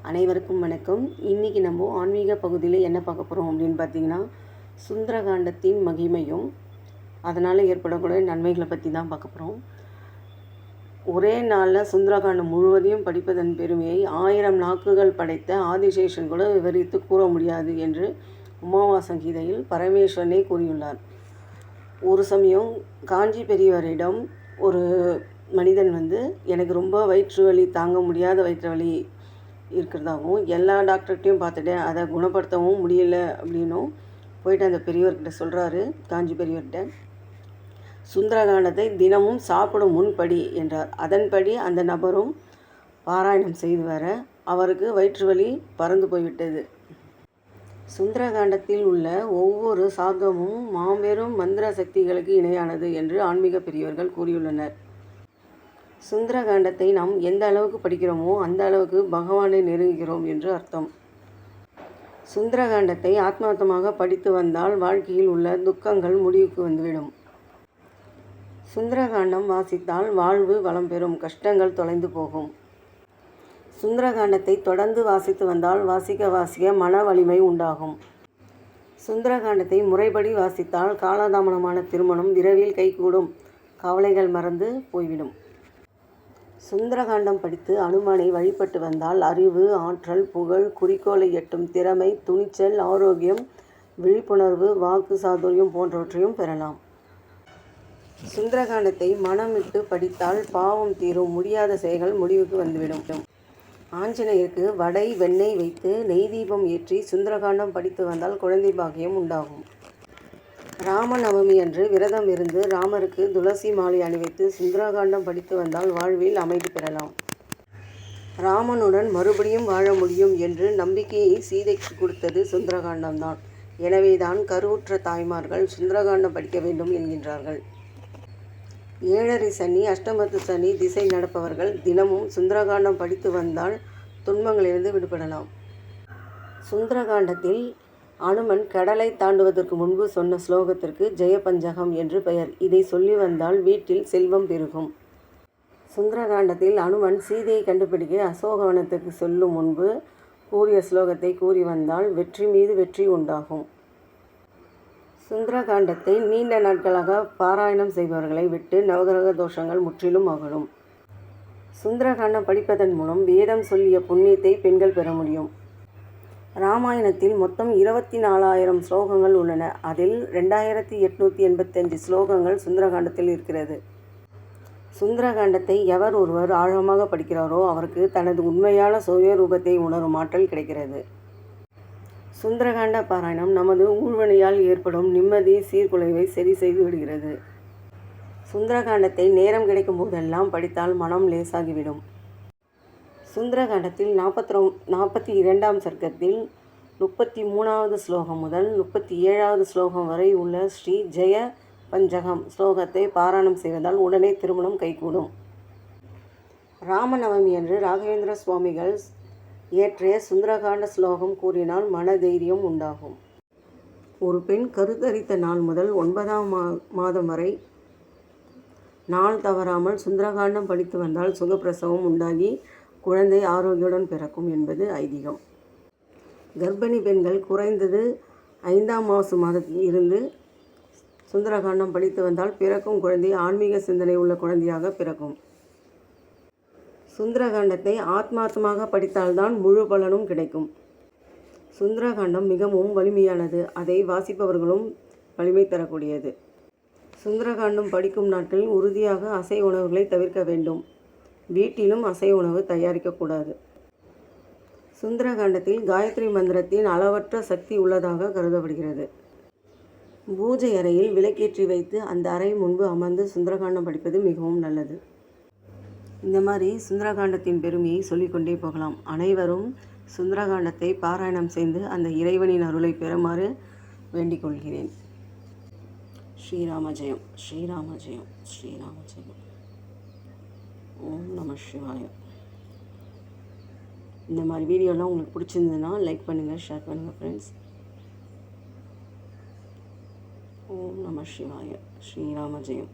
அனைவருக்கும் வணக்கம். இன்றைக்கி நம்ம ஆன்மீக பகுதியில் என்ன பார்க்க போகிறோம் அப்படின்னு பார்த்தீங்கன்னா, சுந்தரகாண்டத்தின் மகிமையும் அதனால் ஏற்படக்கூடிய நன்மைகளை பற்றி தான் பார்க்க போகிறோம். ஒரே நாளில் சுந்தரகாண்டம் முழுவதையும் படிப்பதன் பெருமையை 1000 நாக்குகள் படைத்த ஆதிசேஷன் கூட விவரித்து கூற முடியாது என்று உமாவாசங்கீதையில் பரமேஸ்வரனே கூறியுள்ளார். ஒரு சமயம் காஞ்சி பெரியவரிடம் ஒரு மனிதன் எனக்கு ரொம்ப வயிற்று வலி, தாங்க முடியாத வயிற்று வலி இருக்கிறதாகவும் எல்லா டாக்டர்கிட்டையும் பார்த்துட்டேன், அதை குணப்படுத்தவும் முடியல அப்படின்னும் போயிட்டு அந்த பெரியவர்கிட்ட சொல்கிறாரு. காஞ்சி பெரியவர்கிட்ட சுந்தரகாண்டத்தை தினமும் சாப்பிடும் முன்படி என்றார். அதன்படி அந்த நபரும் பாராயணம் செய்து வர அவருக்கு வயிற்று வலி பறந்து போய்விட்டது. சுந்தரகாண்டத்தில் உள்ள ஒவ்வொரு சார்த்தமும் மாபெரும் மந்திர சக்திகளுக்கு இணையானது என்று ஆன்மீக பெரியவர்கள் கூறியுள்ளனர். சுந்தரகாண்டத்தை நாம் எந்த அளவுக்கு படிக்கிறோமோ அந்த அளவுக்கு பகவானை நெருங்குகிறோம் என்று அர்த்தம். சுந்தரகாண்டத்தை ஆத்மார்த்தமாக படித்து வந்தால் வாழ்க்கையில் உள்ள துக்கங்கள் முடிவுக்கு வந்துவிடும். சுந்தரகாண்டம் வாசித்தால் வாழ்வு வளம் பெறும், கஷ்டங்கள் தொலைந்து போகும். சுந்தரகாண்டத்தை தொடர்ந்து வாசித்து வந்தால் வாசிக்க மன வலிமை உண்டாகும். சுந்தரகாண்டத்தை முறைப்படி வாசித்தால் காலதாமதமான திருமணம் விரைவில் கைகூடும், கவலைகள் மறந்து போய்விடும். சுந்தரகாண்டம் படித்து அனுமனை வழிபட்டு வந்தால் அறிவு, ஆற்றல், புகழ், குறிக்கோளை எட்டும் திறமை, துணிச்சல், ஆரோக்கியம், விழிப்புணர்வு, வாக்கு சாதுரியம் போன்றவற்றையும் பெறலாம். சுந்தரகாண்டத்தை மனமிட்டு படித்தால் பாவம் தீரும், முடியாத செயல்கள் முடிவுக்கு வந்துவிடும். ஆஞ்சநேயருக்கு வடை வெண்ணெய் வைத்து நெய் தீபம் ஏற்றி சுந்தரகாண்டம் படித்து வந்தால் குழந்தை பாக்கியம் உண்டாகும். ராமநவமி அன்று விரதம் இருந்து ராமருக்கு துளசி மாலை அணிவித்து சுந்தரகாண்டம் படித்து வந்தால் வாழ்வில் அமைதி பெறலாம். ராமனுடன் மறுபடியும் வாழ முடியும் என்று நம்பிக்கையை சீதைக்கு கொடுத்தது சுந்தரகாண்டம்தான். எனவேதான் கருவுற்ற தாய்மார்கள் சுந்தரகாண்டம் படிக்க வேண்டும் என்கின்றார்கள். 7.5 சனி, அஷ்டமத்து சனி திசை நடப்பவர்கள் தினமும் சுந்தரகாண்டம் படித்து வந்தால் துன்பங்களிலிருந்து விடுபடலாம். சுந்தரகாண்டத்தில் அனுமன் கடலை தாண்டுவதற்கு முன்பு சொன்ன ஸ்லோகத்திற்கு ஜெயபஞ்சகம் என்று பெயர். இதை சொல்லி வந்தால் வீட்டில் செல்வம் பெருகும். சுந்தரகாண்டத்தில் அனுமன் சீதையை கண்டுபிடிக்க அசோகவனத்துக்கு செல்லும் முன்பு கூறிய ஸ்லோகத்தை கூறி வந்தால் வெற்றி மீது வெற்றி உண்டாகும். சுந்தரகாண்டத்தை நீண்ட நாட்களாக பாராயணம் செய்பவர்களை விட்டு நவகிரக தோஷங்கள் முற்றிலும் அகலும். சுந்தரகாண்டம் படிப்பதன் மூலம் வேதம் சொல்லிய புண்ணியத்தை பெண்கள் பெற முடியும். ராமாயணத்தில் மொத்தம் 24,000 ஸ்லோகங்கள் உள்ளன. அதில் 2885 ஸ்லோகங்கள் சுந்தரகாண்டத்தில் இருக்கிறது. சுந்தரகாண்டத்தை எவர் ஒருவர் ஆழமாக படிக்கிறாரோ அவருக்கு தனது உண்மையான சுயரூபத்தை உணரும் ஆற்றல் கிடைக்கிறது. சுந்தரகாண்ட பாராயணம் நமது ஊழ்வினையால் ஏற்படும் நிம்மதி சீர்குலைவை சரி செய்து விடுகிறது. சுந்தரகாண்டத்தை நேரம் கிடைக்கும் போதெல்லாம் படித்தால் மனம் லேசாகிவிடும். சுந்தரகாண்டத்தில் 42ஆம் சர்க்கத்தில் 33வது ஸ்லோகம் முதல் 37வது ஸ்லோகம் வரை உள்ள ஸ்ரீ ஜெய பஞ்சகம் ஸ்லோகத்தை பாராயணம் செய்வதால் உடனே திருமணம் கைகூடும். ராமநவமி அன்று ராகவேந்திர சுவாமிகள் இயற்றிய சுந்தரகாண்ட ஸ்லோகம் கூறினால் மனதைரியம் உண்டாகும். ஒரு பெண் கருத்தரித்த நாள் முதல் 9ஆம் மாதம் வரை நாள் தவறாமல் சுந்தரகாண்டம் படித்து வந்தால் சுகப்பிரசவம் உண்டாகி குழந்தை ஆரோக்கியத்துடன் பிறக்கும் என்பது ஐதீகம். கர்ப்பிணி பெண்கள் குறைந்தது 5ஆம் மாதத்தில் இருந்து சுந்தரகாண்டம் படித்து வந்தால் பிறக்கும் குழந்தை ஆன்மீக சிந்தனை உள்ள குழந்தையாக பிறக்கும். சுந்தரகாண்டத்தை ஆத்மார்த்தமாக படித்தால்தான் முழு பலனும் கிடைக்கும். சுந்தரகாண்டம் மிகவும் வலிமையானது. அதை வாசிப்பவர்களும் வலிமை தரக்கூடியது. சுந்தரகாண்டம் படிக்கும் நாட்களில் உறுதியாக அசை உணவுகளை தவிர்க்க வேண்டும். வீட்டிலும் அசை உணவு தயாரிக்கக்கூடாது. சுந்தரகாண்டத்தில் காயத்ரி மந்திரத்தின் அளவற்ற சக்தி உள்ளதாக கருதப்படுகிறது. பூஜை அறையில் விளக்கேற்றி வைத்து அந்த அறை முன்பு அமர்ந்து சுந்தரகாண்டம் படிப்பது மிகவும் நல்லது. இந்த மாதிரி சுந்தரகாண்டத்தின் பெருமையை சொல்லிக்கொண்டே போகலாம். அனைவரும் சுந்தரகாண்டத்தை பாராயணம் செய்து அந்த இறைவனின் அருளை பெறுமாறு வேண்டிக் கொள்கிறேன். ஸ்ரீராம ஜெயம், ஸ்ரீராம ஜெயம், ஸ்ரீராம ஜெயம். ஓம் நம சிவாய. இந்த மாதிரி வீடியோலாம் உங்களுக்கு பிடிச்சிருந்ததுன்னா லைக் பண்ணுங்கள், ஷேர் பண்ணுங்கள் ஃப்ரெண்ட்ஸ். ஓம் நம சிவாய. ஸ்ரீராம ஜெயம்.